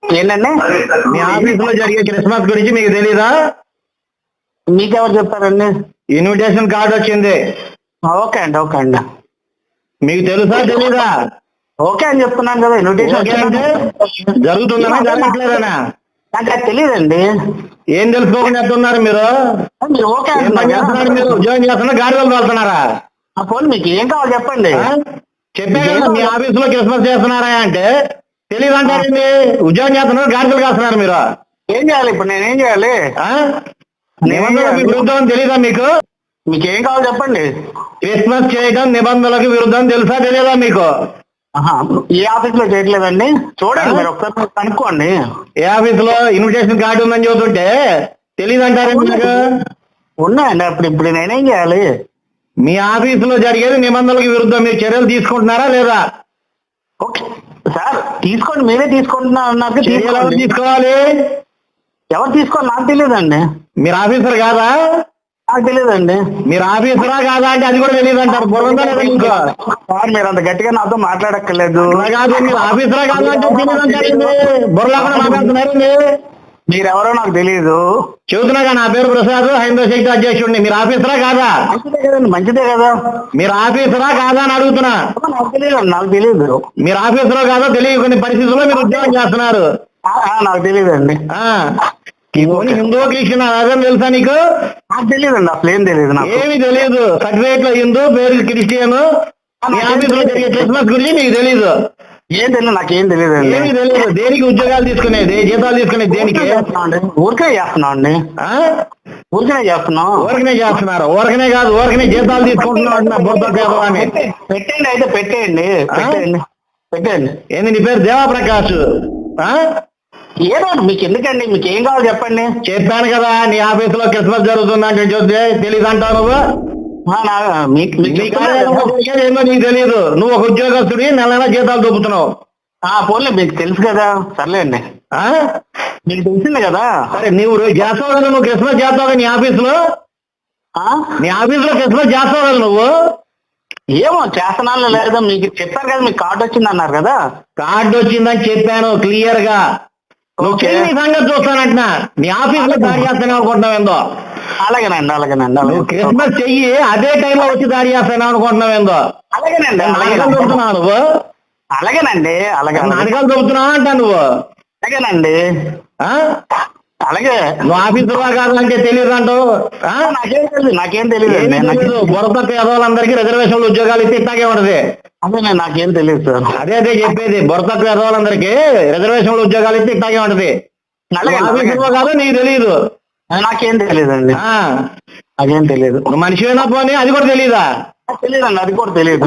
ఏంటండి? మీ ఆఫీస్ లో జరిగే క్రిస్మస్ గురించి మీకు తెలీదా? మీకెవరు చెప్పారండి? ఇన్విటేషన్ కార్డు వచ్చింది. ఓకే అండి, ఓకే అండి. మీకు తెలుసా తెలీదా? ఓకే అని చెప్తున్నాను కదా. ఇన్విటేషన్ ఓకే అంటే జరుగుతుందనా జరగట్లేదనా? నాకు అది తెలియదండి. ఏం తెలుసుకోకుండా ఎట్టున్నారు మీరు? మీరు ఓకే ఏం పని చేస్తున్నారు? మీరు ఉద్యోగం చేస్తున్నా గాడిదలు వెళ్తున్నారా? ఆ ఫోన్ మీకు ఏం కావాలి చెప్పండి. చెప్పే కదా మీ ఆఫీస్ లో క్రిస్మస్ చేస్తున్నారా అంటే తెలీదు అంటారండి. ఉద్యోగం చేస్తున్నారు గాడిదలు కాస్తున్నారు మీరు. ఏం చేయాలి ఇప్పుడు? నేనేం చేయాలి? నిబంధనలకు విరుద్ధం తెలీదా మీకు? మీకు ఏం కావాలి చెప్పండి. క్రిస్మస్ చేయడం నిబంధనలకు విరుద్ధం తెలుసా తెలియదా మీకు? ఏ ఆఫీస్ లో చేయట్లేదండి. చూడండి మీరు ఒకసారి కనుక్కోండి. ఏ ఆఫీస్ లో ఇన్విటేషన్ కార్డు ఉందని చెబుతుంటే తెలీదు అంటారండి మీకు? ఉన్నాయండి. ఇప్పుడు నేనేం చేయాలి? మీ ఆఫీస్ లో జరిగేది నిబంధనలకు విరుద్ధం. మీరు చర్యలు తీసుకుంటున్నారా లేదా? ఓకే సార్, తీసుకోండి. మీరే తీసుకుంటున్నారు అన్నారు. తీసుకోవాలి. ఎవరు తీసుకోవాలి నాకు తెలియదండి. మీరు ఆఫీసర్ కాదా? నాకు తెలియదండి. మీరు ఆఫీసరా కాదా అంటే అది కూడా తెలియదు అంటారు. బుర్రందా లేదా మీకు? సార్ మీరు అంత గట్టిగా నాతో మాట్లాడక్కర్లేదు. కాదు, మీరు ఆఫీసరా కాదా అంటే తెలియదు అంటారండి. బుర్రలాగా మాట్లాడుతున్నారండి. మీరెవరో నాకు తెలియదు. చెబుతున్నాగా, నా పేరు ప్రసాద్, హైందవ శక్తి అధ్యక్షుడిని. మీరు ఆఫీసరా కాదా? మంచిదే కదండి, మంచిదే కదా. మీరు ఆఫీసరా కాదా అని అడుగుతున్నా. నాకు తెలియదు, నాకు తెలియదు. మీరు ఆఫీసరా కాదా తెలియదు. కొన్ని పరిస్థితుల్లో మీరు ఉద్యోగం చేస్తున్నారు. నాకు తెలియదండి. హిందూ క్రిస్టియన్ అదని తెలుసా నీకు? నాకు తెలియదండి, అసలు ఏం తెలియదు. నాకు ఏమి తెలియదు. సర్టిఫికేట్ లో హిందూ, పేరు క్రిస్టియన్. మీ ఆఫీస్ లో జరిగే క్రిస్మస్ గురించి నీకు తెలీదు. ఏం తెలియదు, నాకేం తెలియదండి. ఏమి తెలియదు. దేనికి ఉద్యోగాలు తీసుకునేది, జీతాలు తీసుకునేది దేనికి? ఊరికే చేస్తున్నాం అండి. ఊరికనే చేస్తున్నాం. ఊరికనే చేస్తున్నారు. ఊరికనే కాదు, ఊరికనే జీతాలు తీసుకుంటున్నాం అంటున్నా. బుర్రని పెట్టండి, అయితే పెట్టేయండి. పెట్టండి. ఏంది నీ పేరు? దేవాప్రకాష్. ఏదో మీకు ఎందుకండి? మీకు ఏం కావాలి చెప్పండి. చెప్పాను కదా, నీ ఆఫీస్ లో క్రిస్మస్ జరుగుతుందంటే చూస్తే తెలీదు అంటావు నువ్వు. ఏందో నీకు తెలియదు. నువ్వు ఒక ఉద్యోగస్తుడి, నెల నెల జీతాలు దొబ్బుతున్నావు. పోన్లే, మీకు తెలుసు కదా. సర్లేండి, మీకు తెలిసింది కదా. సరే, నువ్వు చేస్తావు కదా, నువ్వు క్రిస్మస్ చేస్తావు కదా నీ ఆఫీస్ లో. నీ ఆఫీస్ లో క్రిస్మస్ చేస్తావు కదా నువ్వు. ఏమో చేస్తున్నాను లేదా, మీకు చెప్పారు కదా. మీకు కార్డు వచ్చింది అన్నారు కదా. కార్డు వచ్చిందని చెప్పాను క్లియర్ గా. నువ్వు నీ సంగతి చూస్తానంటున్నా. నీ ఆఫీస్ లో దాడి చేస్తాను అనుకుంటున్నావు ఏందో. అలాగేనండి. నువ్వు క్రిస్మస్ చెయ్యి, అదే టైంలో వచ్చి దాడి చేస్తాను అనుకుంటున్నావు ఏందో. అలాగేనండి. దొరుకుతున్నావు నువ్వు. అలాగేనండి. నాటకాలు దొరుకుతున్నావు అంటా నువ్వు. అలాగేనండి. అలాగే. నువ్వు ఆఫీసులో కాదంటే తెలియదు అంటావు. నాకేం తెలియదు. బురద పేదవాళ్ళందరికీ రిజర్వేషన్లు ఉద్యోగాలు ఇస్తే ఇట్లాగే ఉంటది. అదే నాకేం తెలియదు సార్. అదే చెప్పేది. బురద పేదవాళ్ళందరికీ రిజర్వేషన్లు ఉద్యోగాలు ఇస్తే ఇట్లాగే ఉంటది. ఆఫీసులో కాదు నీకు తెలియదు. నాకేం తెలియదండి. నాకేం తెలియదు. నువ్వు మనిషివేనా పోనీ అది కూడా తెలీదా? తెలియదండి, అది కూడా తెలియదు.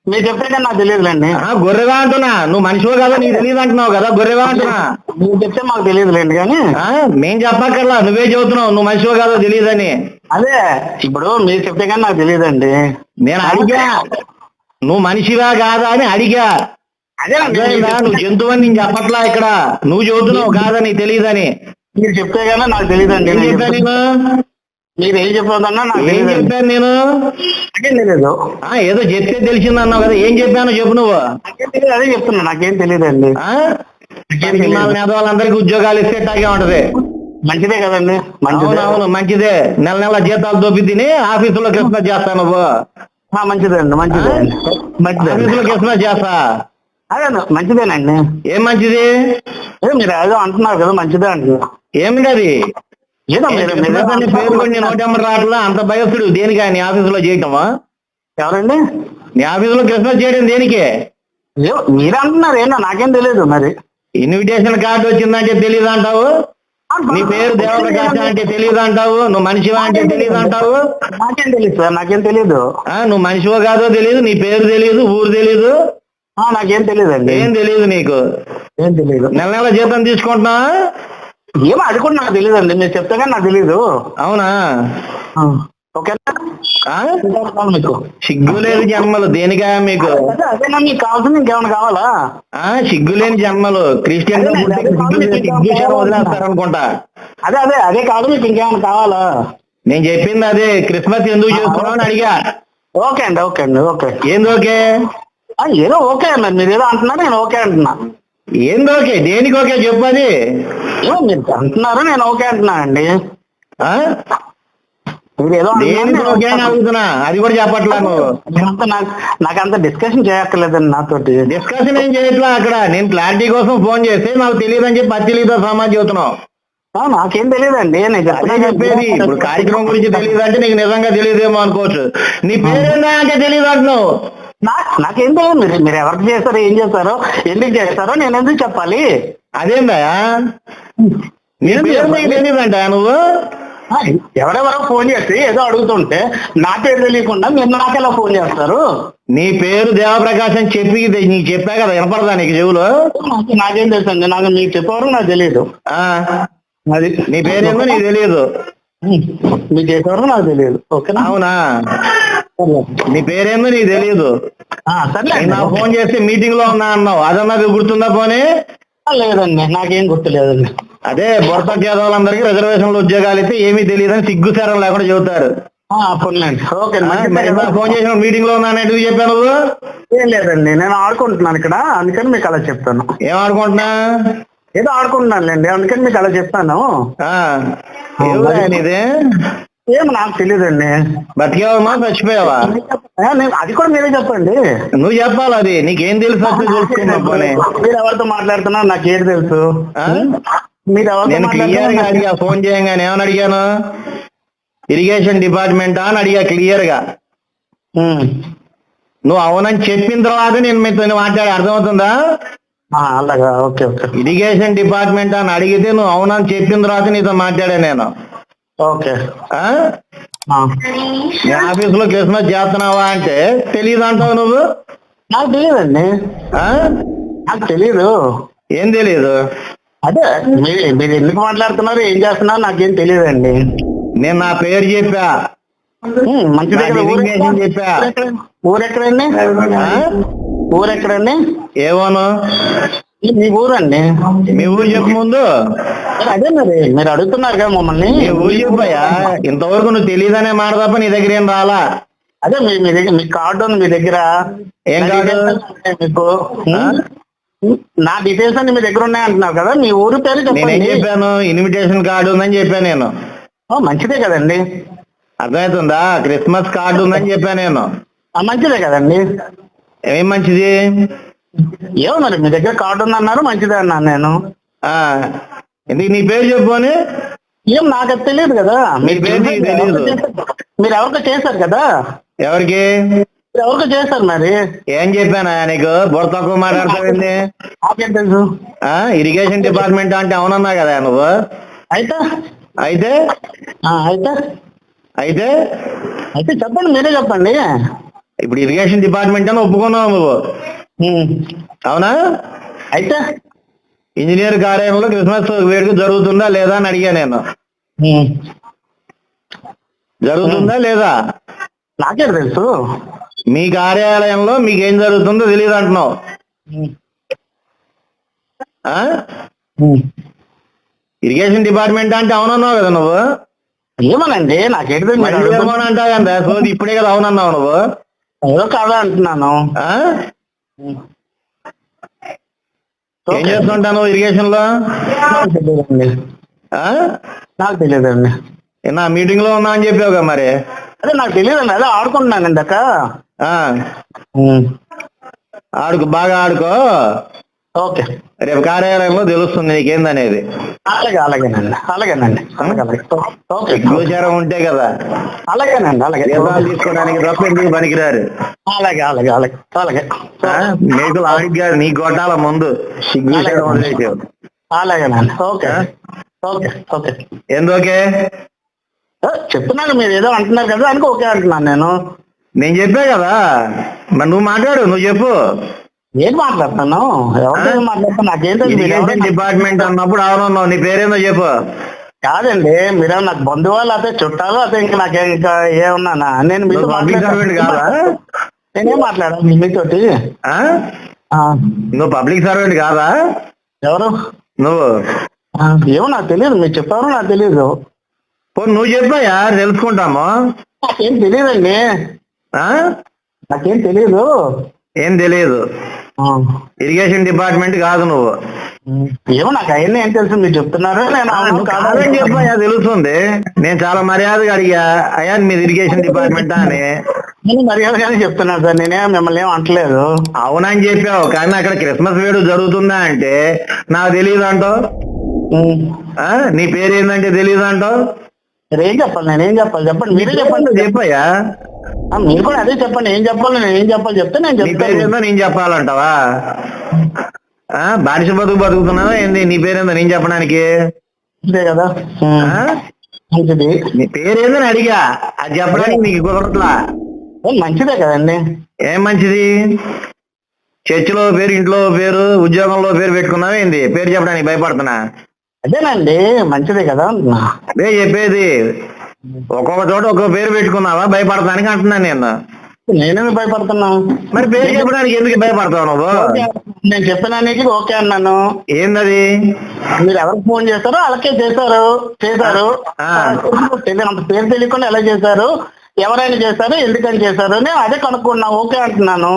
మీరు చెప్తే నాకు తెలియదులేండి. గొర్రెవా అంటున్నా. నువ్వు మనిషివో కదా నీకు తెలియదు అంటున్నావు కదా, గొర్రెవా అంటున్నా. మీరు చెప్తే మాకు తెలియదులేండి. కానీ మేం చెప్పక్కర్లా, నువ్వే చెబుతున్నావు నువ్వు మనిషివో కాదో తెలియదని. అదే ఇప్పుడు మీరు చెప్తే కానీ నాకు తెలియదండి. నేను అడిగా, నువ్వు మనిషివా కాదా అని అడిగా. అదే నువ్వు జంతువు అని నేను చెప్పట్లా ఇక్కడ. నువ్వు చెబుతున్నావు కాదని తెలియదని. మీరు చెప్తే కానీ నాకు తెలియదండి. మీరు ఏం చెప్పదన్నా నాకు ఏం చెప్పాను నేను? నాకేం తెలియదు. ఏదో చెప్తే తెలిసిందన్నావు కదా, ఏం చెప్పాను చెప్పు నువ్వు. నాకేం తెలియదు, అదే చెప్తున్నా. నాకేం తెలియదండి. వాళ్ళందరికీ ఉద్యోగాలు ఇస్తే టాగే ఉంటది. మంచిదే కదండి. అవును మంచిదే. నెల నెల జీతాలు దొబ్బి తిని ఆఫీసులో క్రిస్మస్ చేస్తాను నువ్వు. మంచిదండి. ఆఫీసులో క్రిస్మస్ చేస్తా. అదే మంచిదేనండి. ఏం మంచిది? మీరు ఏదో అంటున్నారు కదా, మంచిదే అంటున్నా. ఏమిటి అది? ఏదో పేరు కొన్ని నోటెంబర్ రావట్లా. అంత భయస్తుడు దేనికి నీ ఆఫీసులో చేయటమా? ఎవరండి? నీ ఆఫీసులో క్రిస్మస్ చేయడం దేనికి? మీరు అంటున్నారు ఏంటో నాకేం తెలియదు. మరి ఇన్విటేషన్ కార్డు వచ్చిందంటే తెలియదు అంటావు. నీ పేరు దేవప్రకాశ్ అంటే తెలియదు అంటావు. నువ్వు మనిషివా అంటే తెలియదు అంటావు. నాకేం తెలియదు సార్, నాకేం తెలియదు. నువ్వు మనిషివో కాదో తెలియదు, నీ పేరు తెలియదు, ఊరు తెలియదు. నాకేం తెలియదండి. ఏం తెలియదు నీకు? ఏం తెలియదు. నెల నెల జీతం తీసుకుంటున్నా. ఏమో అది కూడా నాకు తెలియదండి. మీరు చెప్తే కానీ నాకు తెలీదు. అవునా? ఓకేనా? మీకు సిగ్గులేని జన్మలు దేనికా మీకు? అదేనా మీకు కావాల్సింది? ఇంకేమైనా కావాలా? సిగ్గులేని జన్మలు. క్రిస్టియన్ వదిలేస్తారనుకుంటా. అదే కాదు, మీకు ఇంకేమైనా కావాలా? నేను చెప్పింది అదే. క్రిస్మస్ ఎందుకు చేస్తున్నావు అని అడిగా. ఓకే అండి. ఏంది ఓకే? ఏదో ఓకే అన్నారు, మీరు ఏదో అంటున్నారు, నేను ఓకే అంటున్నా. ఏంది ఓకే? దేనికి ఓకే చెప్పది? ఏమో మీరు అంటున్నారు, నేను ఓకే అంటున్నానండి. మీరు ఏదో దేనికి ఓకే అని అడుగుతున్నా, అది కూడా చెప్పట్లా నువ్వు. నాకు అంత డిస్కషన్ చేయక్కర్లేదండి నాతోటి. డిస్కషన్ ఏం చేయట్లా అక్కడ. నేను క్లారిటీ కోసం ఫోన్ చేస్తే నాకు తెలియదు అని చెప్పి తెలియదు సమాజ్ చెబుతున్నావు. నాకేం తెలియదండి, నేను అదే చెప్పేది. ఇప్పుడు కార్యక్రమం గురించి తెలియదు అంటే నీకు నిజంగా తెలియదేమో అనుకోవచ్చు. నీ పేరేందా అంటే తెలియదు అంటున్నావు. నాకేం తెలియదు. మీరు ఎవరికి చేస్తారో, ఏం చేస్తారో, ఎందుకు చేస్తారో నేను ఎందుకు చెప్పాలి? అదేందా నీ పేరు నీకు తెలియదంట? నువ్వు ఎవరెవరో ఫోన్ చేసి ఏదో అడుగుతుంటే నా పేరు తెలియకుండా మీరు నాకెలా ఫోన్ చేస్తారు? నీ పేరు దేవప్రకాశ్ అని చెప్పి నీకు చెప్పా కదా, వినపడదా నీకు చెవులో? నాకేం తెలుసు అండి, నాకు మీకు చెప్పేవారు నాకు తెలియదు. అది నీ పేరేమో నీకు తెలియదు, మీకు చేసేవారు నాకు తెలియదు. ఓకేనా? అవునా? నీ పేరేందో నీకు తెలియదు. నా ఫోన్ చేస్తే మీటింగ్ లో ఉన్నా అన్నావు, అదన్నా గుర్తుందా? పోనీ లేదండి, నాకేం గుర్తులేదండి. అదే బొరత పేదవాళ్ళందరికీ రిజర్వేషన్లు ఉద్యోగాలు అయితే ఏమీ తెలియదని సిగ్గుసారం లేకుండా చెబుతారు. ఫోన్ చేసిన మీటింగ్ లో ఉన్నాను ఎందుకు చెప్పాను నువ్వు? ఏం లేదండి, నేను ఆడుకుంటున్నాను ఇక్కడ, అందుకని మీకు అలా చెప్తాను. ఏం ఆడుకుంటున్నా? ఏదో ఆడుకుంటున్నానులేండి, అందుకని మీకు అలా చెప్తాను. నీదే ఏమో నాకు తెలియదండి. బతికేవమ్మా చచ్చిపోయావా? అది కూడా మీరే చెప్పండి. నువ్వు చెప్పాలి, అది నీకేం తెలుసు? మీరు ఎవరితో మాట్లాడుతున్నారు నాకు ఏది తెలుసు? మీరు నేను క్లియర్ గా అడిగా, ఫోన్ చేయంగానే ఏమని అడిగాను? ఇరిగేషన్ డిపార్ట్మెంటా అని అడిగా క్లియర్ గా. నువ్వు అవునని చెప్పిన తర్వాత నేను మీతో మాట్లాడి, అర్థమవుతుందా? అలాగా, ఓకే ఓకే. ఇరిగేషన్ డిపార్ట్మెంట్ అని అడిగితే నువ్వు అవునని చెప్పిన తర్వాత నీతో మాట్లాడా నేను. ఓకే. నీ ఆఫీసులో క్రిస్మస్ చేస్తున్నావా అంటే తెలియదు అంటావు నువ్వు. నాకు తెలియదండి, నాకు తెలీదు. ఏం తెలీదు? అదే మీరు ఎందుకు మాట్లాడుతున్నారు, ఏం చేస్తున్నారు నాకేం తెలియదండి. నేను నా పేరు చెప్పా, మంచి చెప్పా. ఊరెక్కడండి? ఊరెక్కడండి? ఏమోను? మీ ఊరండి. మీ ఊరు చెప్పు ముందు. అదే మరి మీరు అడుగుతున్నారు కదా మమ్మల్ని. మీ ఊరు చెప్పాయా? ఇంతవరకు నువ్వు తెలియదనే మాట తప్ప నీ దగ్గర ఏం రాలా. అదే మీ దగ్గర మీ కార్డు ఉంది మీ దగ్గర. ఏం కార్డు? మీకు నా డీటెయిల్స్ అన్ని మీ దగ్గర ఉన్నాయి అంటున్నారు కదా, మీ ఊరు పేరు చెప్పండి. చెప్పాను ఇన్విటేషన్ కార్డు ఉందని చెప్పాను నేను. మంచిదే కదండి. అర్థమవుతుందా? క్రిస్మస్ కార్డు ఉందని చెప్పాను నేను. మంచిదే కదండి. ఏం మంచిది? ఏమో మరి మీ దగ్గర కార్డు ఉందన్నారు, మంచిదే అన్నాను నేను. ఎందుకు నీ పేరు చెప్పు అని? ఏం నాకు అది తెలియదు కదా. మీ పేరు నీకు తెలియదు. మీరు ఎవరికో చేశారు కదా. ఎవరికి? ఎవరికో చేశారు. మరి ఏం చెప్పానా నీకు? బుర్ర తక్కువ మాట్లాడతావేంది? నాకేం తెలుసు? ఇరిగేషన్ డిపార్ట్మెంట్ అంటే అవునన్నా కదా నువ్వు. అయితే అయితే అయితే అయితే అయితే చెప్పండి, మీరే చెప్పండి. ఇప్పుడు ఇరిగేషన్ డిపార్ట్మెంట్ అని ఒప్పుకున్నావు నువ్వు, అవునా? అయితే ఇంజనీర్ కార్యాలయంలో క్రిస్మస్ వేడుక జరుగుతుందా లేదా అని అడిగా నేను. జరుగుతుందా లేదా? నాకే తెలుసు. మీ కార్యాలయంలో మీకేం జరుగుతుందో తెలియదు అంటున్నావు. ఇరిగేషన్ డిపార్ట్మెంట్ అంటే అవునన్నావు కదా నువ్వు. ఏమోనండి నాకేంటి అంటావు కదా, సో ఇప్పుడే కదా అవునన్నావు నువ్వు. ఏదో కాదా అంటున్నాను. ఏం చేస్తుంటాను ఇరిగేషన్ లో? నాకు తెలియదండి. నా మీటింగ్ లో ఉన్నా అని చెప్పావు కదా మరి. అదే నాకు తెలియదండి, అదే ఆడుకుంటున్నాను ఇందాక. ఆడుకో, బాగా ఆడుకో. ఓకే, రేపు కార్యాలయంలో తెలుస్తుంది నీకేందనేది. అలాగే అలాగేనండి, అలాగేనండి, గోచారం ఉంటే కదా. అలాగేనండి, అలాగే తీసుకోవడానికి తప్ప ఎందుకు పనికిరారు. అలాగే అలాగే అలాగే అలాగే మేకులు ఆడికి కాదు, నీ కొట్టాల ముందు సిగ్గుచారం వదిలేసావు. అలాగేనండి. Okay okay okay. ఎందుకే చెప్తున్నాను, మీరు ఏదో అంటున్నారు కదా అందుకే ఓకే అంటున్నాను నేను. నేను చెప్పా కదా, మరి నువ్వు మాట్లాడు, నువ్వు చెప్పు. ఏం మాట్లాడుతున్నాను? ఎవరితో మాట్లాడుతున్నా నాకేం తెలియదు. డిపార్ట్మెంట్ అన్నప్పుడు అవునన్నావు. నీ పేరేందో చెప్పు. కాదండి, మీరేమో నాకు బంధువులు అయితే చుట్టాలు అయితే ఇంకా నాకేం ఇంకా ఏమన్నానా? నేను మీతో కాదా? నేనేం మాట్లాడాను మీతోటి? నువ్వు పబ్లిక్ సర్వెంట్ కాదా? ఎవరు నువ్వు? ఏమో నాకు తెలియదు, మీరు చెప్పారు నాకు తెలియదు. నువ్వు చెప్పాయా, తెలుసుకుంటాము. నాకేం తెలియదండి, నాకేం తెలీదు. ఏం తెలియదు. ఇరిగేషన్ డిపార్ట్మెంట్ కాదు నువ్వు. ఏమో నాకు అవన్నీ ఏం తెలుసు, మీరు చెప్తున్నారు నేను అవును నువ్వు కాదు కాదని చెప్పయ్యా, తెలుస్తుంది. నేను చాలా మర్యాదగా అడిగా, అయ్యా మీది ఇరిగేషన్ డిపార్ట్మెంటా అని. నేను మర్యాదగానే చెప్తున్నాను సార్, నేనే మిమ్మల్ని ఏం అంటలేదు. అవునని చెప్పావు, కానీ అక్కడ క్రిస్మస్ వేడుక జరుగుతుందా అంటే నాకు తెలియదు అంటావు. నీ పేరు ఏంటంటే తెలియదు అంటావు. ఏం చెప్పాలి, నేనేం చెప్పాలి చెప్పండి, మీరే చెప్పండి. చెప్పయ్యా, మీరు కూడా అదే చెప్పండి, ఏం చెప్పాలి నేను ఏం చెప్పాలి చెప్తే నేను నీ పేరు ఏందో నేను చెప్పాలంటావా? బానిస బతుకుతున్నావా ఏంది? నీ పేరేందో నేను చెప్పడానికి అంతే కదా. మంచిది. నీ పేరేందని అడిగా, అది చెప్పడానికి నీకు కుదరట్లా. మంచిదే కదండి. ఏం మంచిది? చర్చిలో పేరు, ఇంట్లో పేరు, ఉద్యోగంలో పేరు పెట్టుకున్నావా ఏంది? పేరు చెప్పడానికి భయపడుతున్నా. అదేనండి, మంచిదే కదా. అదే చెప్పేది, ఒక్కొక్క చోట ఒక్కొక్క పేరు పెట్టుకున్నావా భయపడతానికి అంటున్నాను నేను. నేనేమి భయపడుతున్నా? మరి పేరు చెప్పడానికి ఎందుకు భయపడతావు నువ్వు? నేను చెప్పినానికి ఓకే అన్నాను. ఏందది? మీరు ఎవరికి ఫోన్ చేస్తారో వాళ్ళకే చేశారు. అంత పేరు తెలియకుండా ఎలా చేశారు, ఎవరైనా చేశారు, ఎందుకని చేశారు అని అదే కనుక్కున్నా, ఓకే అంటున్నాను.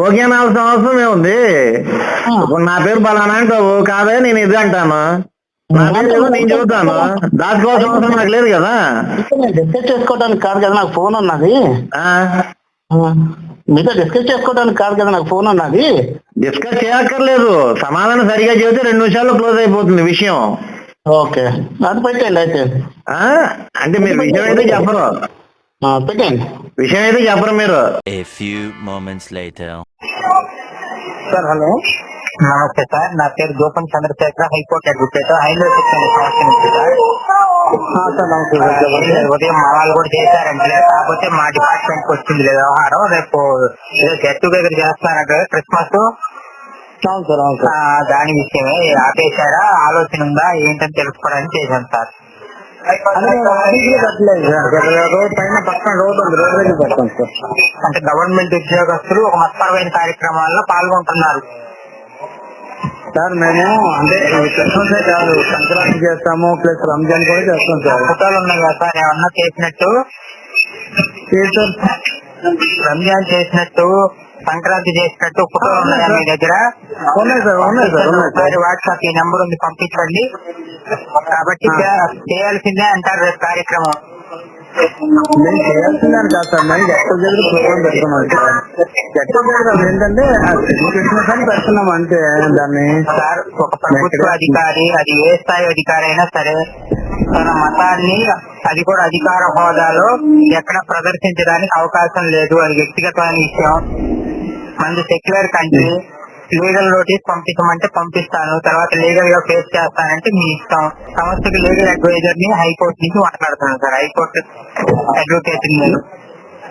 ఓకే అనాల్సిన అవసరం ఏముంది? ఇప్పుడు నా పేరు బలానా అంటావు, కాదే నేను ఇది అంటాను. నా పేరు ఏదో నేను చెబుతాను, దాచుకోవాల్సిన అవసరం నాకు లేదు కదా. డిస్కస్ చేసుకోవడానికి కాదు కదా నాకు ఫోన్ ఉన్నది. మీతో డిస్కస్ చేసుకోవడానికి కాదు కదా నాకు ఫోన్ ఉన్నది. డిస్కస్ చేయక్కర్లేదు, సమాధానం సరిగా చెబితే 2 నిమిషాల్లో క్లోజ్ అయిపోతుంది విషయం. ఓకే, అది పెట్టండి అయితే. అంటే మీరు విషయం అయితే చెప్పరు. పెట్టండి, విషయం అయితే చెప్పరు మీరు. సార్ హలో, నమస్తే సార్, నా పేరు Gopam Chandrashekar, high court advocate, Hyderabad section సమస్య నుంచి సార్. ఉదయం మా వాళ్ళు కూడా చేశారంటే, కాకపోతే మా డిపార్ట్మెంట్ కి వచ్చింది లేదు వ్యవహారం. రేపు ఏదో గెట్ టుగెదర్ చేస్తారంట క్రిస్మస్. అవును సార్, అవును సార్. దాని విషయమే ఆపేశారా, ఆలోచన ఉందా ఏంటని తెలుసుకోవడానికి చేశాను సార్. రోడ్ పైన పక్కన రోడ్ ఉంది, రోడ్ దగ్గర పెడతాం సార్. అంటే గవర్నమెంట్ ఉద్యోగస్తులు ఒక మతపరమైన కార్యక్రమాల్లో పాల్గొంటున్నారు సార్. మేము అంటే క్రిస్మసే కాదు, సంక్రాంతి చేస్తాము, ప్లస్ రంజాన్ కూడా చేస్తాం సార్. ఫోటోలు ఉన్నాయి కదా సార్, ఏమన్నా చేసినట్టు? రంజాన్ చేసినట్టు, సంక్రాంతి చేసినట్టు ఫోటోలు ఉన్నాయా మీ దగ్గర? ఉన్నాయి సార్, ఉన్నాయి సార్, ఉన్నాయి సార్. వాట్సాప్ ఈ నెంబర్ ఉంది, పంపించండి. కాబట్టి చేయాల్సిందే అంటారు రేపు కార్యక్రమం. నేను చేయాల్సిందని కాదు సార్, మేము గెట్ టుగెదర్ ప్రోగ్రామ్ పెడుతున్నాం సార్. గెట్ టుగెదర్ ఏంటంటే క్రిస్మస్ అని పెడుతున్నాం అంతే. దాన్ని సార్, ఒక ప్రభుత్వ అధికారి, అది ఏ స్థాయి అధికారి అయినా సరే, తన మతాన్ని, అది కూడా అధికార హోదాలో ఎక్కడ ప్రదర్శించడానికి అవకాశం లేదు. అది వ్యక్తిగతమైన విషయం. మంది సెక్యులర్ కంట్రీ. లీగల్ నోటీస్ పంపించమంటే పంపిస్తాను, తర్వాత లీగల్ గా ఫేస్ చేస్తానంటే మీ ఇష్టం. సంస్థకి లీగల్ అడ్వైజర్ ని హైకోర్టు నుంచి మాట్లాడుతున్నాను సార్, హైకోర్టు అడ్వకేట్ నేను.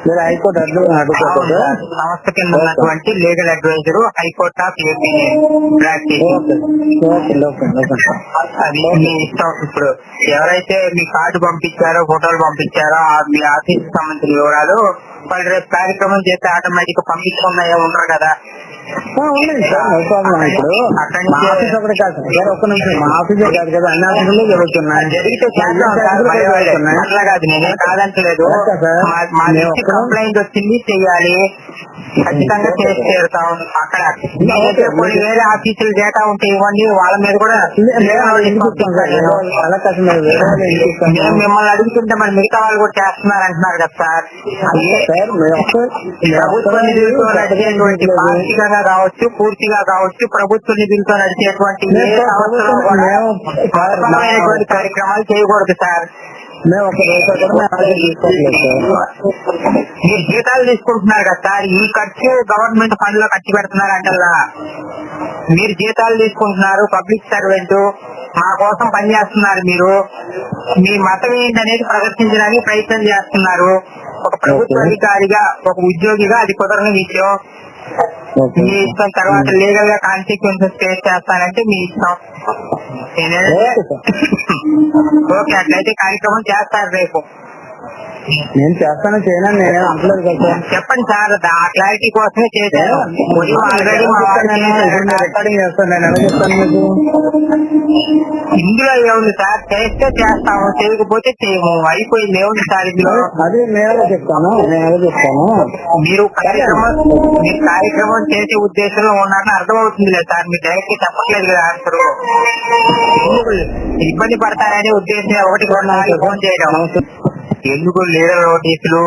మీరు హైకోర్టు అడ్వకేట్ సంస్థ కింద ఉన్నటువంటి legal adviser, high court of AP practice. అది మీ ఇష్టం. ఇప్పుడు ఎవరైతే మీ కార్డు పంపించారో, ఫోటోలు పంపించారో, మీ ఆఫీస్ కి సంబంధించిన వివరాలు వాళ్ళు రేపు కార్యక్రమం చేస్తే ఆటోమేటిక్ పంపించకుండా ఉంటారు కదా. ఉన్నాయి సార్, నో ప్రాబ్లం. ఇప్పుడు మా ఆఫీస్ ఒకటి కాదు సార్, ఒక్క నిమిషం, మా ఆఫీసే కాదు కదా, అన్ని ఆఫీసుల్లో జరుగుతున్నాయి. జరిగితే అట్లా కాదు, నేనే కాదంటలేదు. మా నుంచి కంప్లైంట్ వచ్చింది, చెయ్యాలి, ఖచ్చితంగా చేసి తీరుతాం. అక్కడ కొన్ని వేరే ఆఫీసులు డేటా ఉంటే ఇవ్వండి, వాళ్ళ మీద కూడా మేము మిమ్మల్ని అడుగుతుంటే మరి మిగతా వాళ్ళు కూడా చేస్తున్నారు అంటున్నారు కదా సార్. ప్రభుత్వ నిధులతో నడిచేటువంటి, పార్టీగా కావచ్చు, పూర్తిగా కావచ్చు, ప్రభుత్వ నిధులతో నడిచేటువంటి ఏ సంవత్సరం కూడా కార్యక్రమాలు చేయకూడదు సార్. మీరు జీతాలు తీసుకుంటున్నారు కదా సార్, ఈ ఖర్చు గవర్నమెంట్ ఫండ్ లో ఖర్చు పెడుతున్నారు అంటల్లా. మీరు జీతాలు తీసుకుంటున్నారు, పబ్లిక్ సర్వెంట్, మా కోసం పనిచేస్తున్నారు. మీరు మీ మతం ఏంటనేది ప్రదర్శించడానికి ప్రయత్నం చేస్తున్నారు. ఒక ప్రభుత్వ అధికారిగా, ఒక ఉద్యోగిగా అది కుదరని విషయం. మీ ఇష్టం. తర్వాత లీగల్ గా కాన్సిక్వెన్సెస్ ఫేస్ చేస్తానంటే మీ ఇష్టం. ఓకే, అట్లయితే కార్యక్రమం చేస్తారు రేపు. నేను చేస్తాను చేయనని నేను అంటలేదు కదా సార్. చెప్పండి సార్, ఆ క్లారిటీ కోసమే చేశాను. ఆల్రెడీ మా వాళ్ళు చేశారు. రికార్డింగ్ చేస్తాను, నేను ఎలా చెప్తాను మీకు? ఇందులో ఏముంది సార్, చేస్తే చేస్తాము, చేయకపోతే చేయము, అయిపోయింది. ఏముంది సార్ ఇందులో? అది నేను ఎలా చెప్తాను. మీరు కార్యక్రమం చేసే ఉద్దేశంలో ఉన్నారని అర్థమవుతుంది లేదు సార్, మీరు డైరెక్ట్ చెప్పట్లేదు కదా ఆన్సర్. ఇబ్బంది పడతారనే ఉద్దేశం ఒకటి ఫోన్ చేయడం. ఎందుకు లీగల్ నోటీసులు,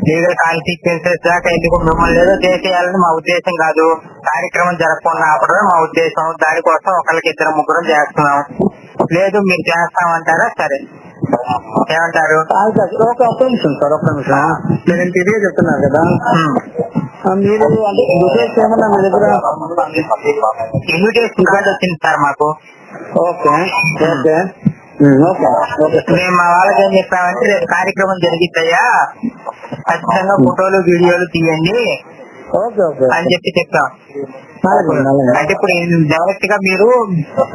లీగల్ కాన్సిక్వెన్సెస్ దాకా ఎందుకు మిమ్మల్ని ఏదో చేసేయాలని మా ఉద్దేశం కాదు. కార్యక్రమం జరగకుండా ఆపడమే మా ఉద్దేశం. దానికోసం ఒకరికి ఇద్దరు ముగ్గురు చేస్తున్నాం. లేదు మీరు చేస్తామంటారా? సరే, ఏమంటారు? ఒక్క నిమిషం సార్, ఒక్క నిమిషం. నేను తిరిగి చెప్తున్నారు కదా, మీరు అంటే డీటెయిల్స్ ఏమన్నా మీ దగ్గర? ఇన్విటేషన్ కార్డు వచ్చింది సార్ మాకు. Okay okay okay. మేము మా వాళ్ళకి ఏం చెప్పామంటే, రేపు కార్యక్రమం జరిగిద్దయ్యా, ఖచ్చితంగా ఫోటోలు వీడియోలు తీయండి ఓకే ఓకే అని చెప్పాం. అంటే ఇప్పుడు డైరెక్ట్ గా మీరు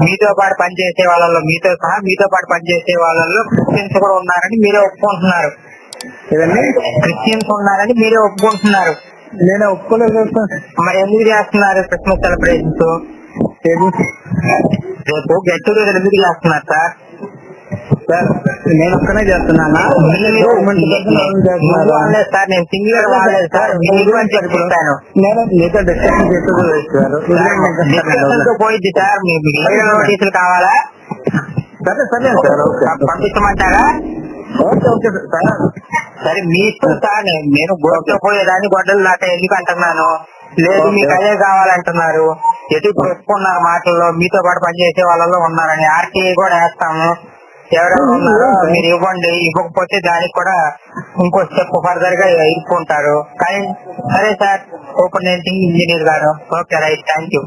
మీతో పాటు పనిచేసే వాళ్ళలో, మీతో సహా మీతో పాటు పనిచేసే వాళ్ళలో క్రిస్టియన్స్ కూడా ఉన్నారని మీరే ఒప్పుకుంటున్నారు. క్రిస్టియన్స్ ఉన్నారని మీరే ఒప్పుకుంటున్నారు. నేను ఒప్పుకోలేదు. మరి ఎందుకు చేస్తున్నారు క్రిస్మస్ సెలబ్రేషన్స్? రేపు గెట్ టుగెదర్ ఎందుకు చేస్తున్నారు సార్? నేను ఒక్కనే చేస్తున్నానా? సార్ నేను సింగిల్ వాడలేదు సార్, చెప్పాను. నేను మీతో డిస్కషన్ డిస్కషన్ పోయిద్ది సార్. మీకు లీగల్ నోటీసులు కావాలా? సరే సరే సార్, పంపించమంటారా? Okay okay sir. సరే మీ ఇష్టం సార్. నేను గొడ్డతో పోయేదాన్ని గొడ్డలు నాట ఎందుకు అంటున్నాను? లేదు మీకు అదే కావాలంటున్నారు. ఎటు ఇప్పుడు ఒప్పుకున్నారు మాటల్లో మీతో పాటు పనిచేసే వాళ్ళలో ఉన్నారని. ఆర్టీఐ కూడా వేస్తాము. ఎవరెవరు ఉన్నారో మీరు ఇవ్వండి. ఇవ్వకపోతే దానికి కూడా ఇంకో స్టెప్ ఫర్దర్ గా ఇరుక్కుంటారు. కానీ సరే సార్, ఓపెన్ ఇంజనీర్ గారు. Okay right, thank you.